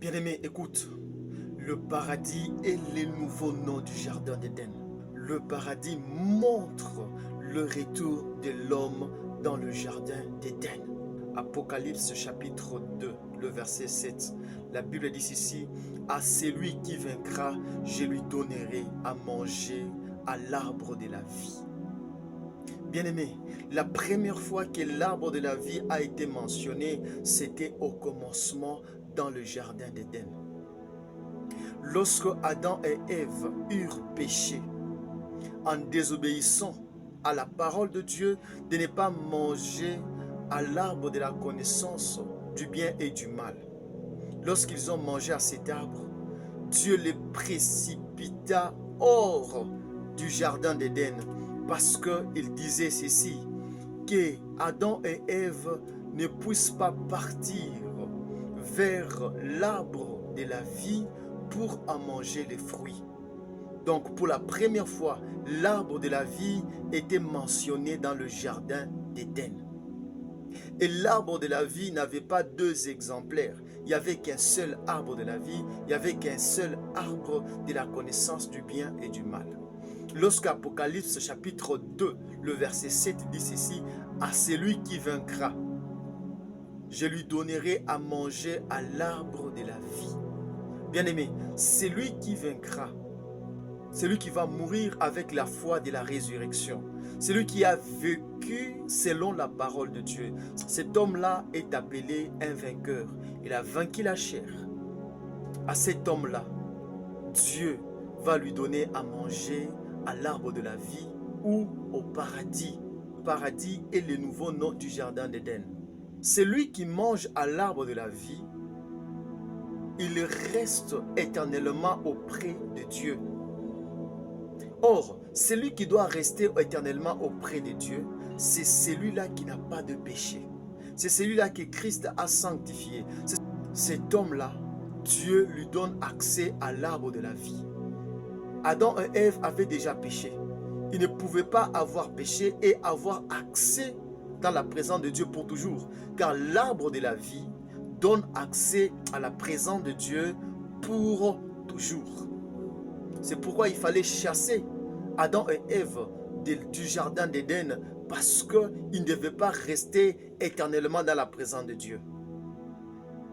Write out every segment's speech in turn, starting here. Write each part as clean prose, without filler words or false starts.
Bien-aimé, écoute, le paradis est le nouveau nom du jardin d'Éden. Le paradis montre le retour de l'homme dans le jardin d'Éden. Apocalypse chapitre 2, le verset 7. La Bible dit ceci: à celui qui vaincra, je lui donnerai à manger à l'arbre de la vie. Bien-aimé, la première fois que l'arbre de la vie a été mentionné, c'était au commencement dans le jardin d'Éden. Lorsque Adam et Ève eurent péché, en désobéissant à la parole de Dieu de ne pas manger à l'arbre de la connaissance du bien et du mal. Lorsqu'ils ont mangé à cet arbre, Dieu les précipita hors du jardin d'Éden parce qu'il disait ceci, que Adam et Ève ne puissent pas partir vers l'arbre de la vie pour en manger les fruits. Donc pour la première fois, l'arbre de la vie était mentionné dans le jardin d'Éden. Et l'arbre de la vie n'avait pas deux exemplaires. Il n'y avait qu'un seul arbre de la vie, il n'y avait qu'un seul arbre de la connaissance du bien et du mal. Lorsqu'Apocalypse chapitre 2, le verset 7 dit ceci, à celui qui vaincra, je lui donnerai à manger à l'arbre de la vie. Bien-aimé, celui qui vaincra, celui qui va mourir avec la foi de la résurrection, celui qui a vécu selon la parole de Dieu, cet homme-là est appelé un vainqueur. Il a vaincu la chair. À cet homme-là, Dieu va lui donner à manger à l'arbre de la vie ou au paradis. Le paradis est le nouveau nom du jardin d'Éden. Celui qui mange à l'arbre de la vie, il reste éternellement auprès de Dieu. Or, celui qui doit rester éternellement auprès de Dieu, c'est celui-là qui n'a pas de péché. C'est celui-là que Christ a sanctifié. Cet homme-là, Dieu lui donne accès à l'arbre de la vie. Adam et Ève avaient déjà péché. Ils ne pouvaient pas avoir péché et avoir accès dans la présence de Dieu pour toujours. Car l'arbre de la vie donne accès à la présence de Dieu pour toujours. C'est pourquoi il fallait chasser Adam et Ève du jardin d'Éden parce qu'ils ne devaient pas rester éternellement dans la présence de Dieu.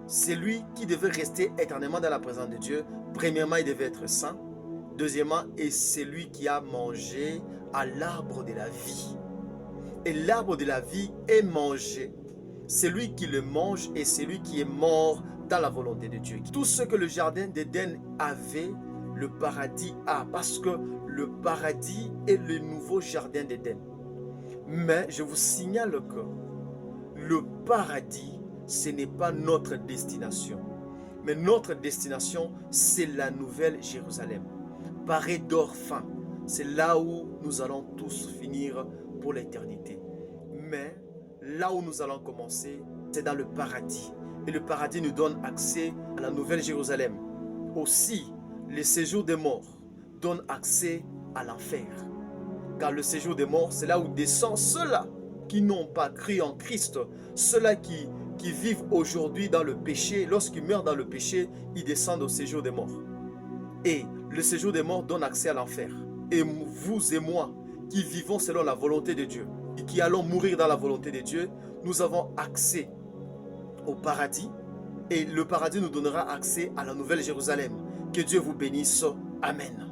Celui qui devait rester éternellement dans la présence de Dieu, premièrement, il devait être saint. Deuxièmement, est celui qui a mangé à l'arbre de la vie. Et l'arbre de la vie est mangé. Celui qui le mange est celui qui est mort dans la volonté de Dieu. Tout ce que le jardin d'Éden avait, le paradis a, parce que le paradis est le nouveau jardin d'Éden. Mais je vous signale que le paradis, ce n'est pas notre destination. Mais notre destination, c'est la nouvelle Jérusalem. Parée d'or fin, c'est là où nous allons tous finir pour l'éternité. Mais là où nous allons commencer, c'est dans le paradis. Et le paradis nous donne accès à la nouvelle Jérusalem. Aussi, le séjour des morts donne accès à l'enfer. Car le séjour des morts, c'est là où descendent ceux-là qui n'ont pas cru en Christ. Ceux-là qui vivent aujourd'hui dans le péché. Lorsqu'ils meurent dans le péché, ils descendent au séjour des morts. Et le séjour des morts donne accès à l'enfer. Et vous et moi, qui vivons selon la volonté de Dieu, et qui allons mourir dans la volonté de Dieu, nous avons accès au paradis. Et le paradis nous donnera accès à la nouvelle Jérusalem. Que Dieu vous bénisse. Amen.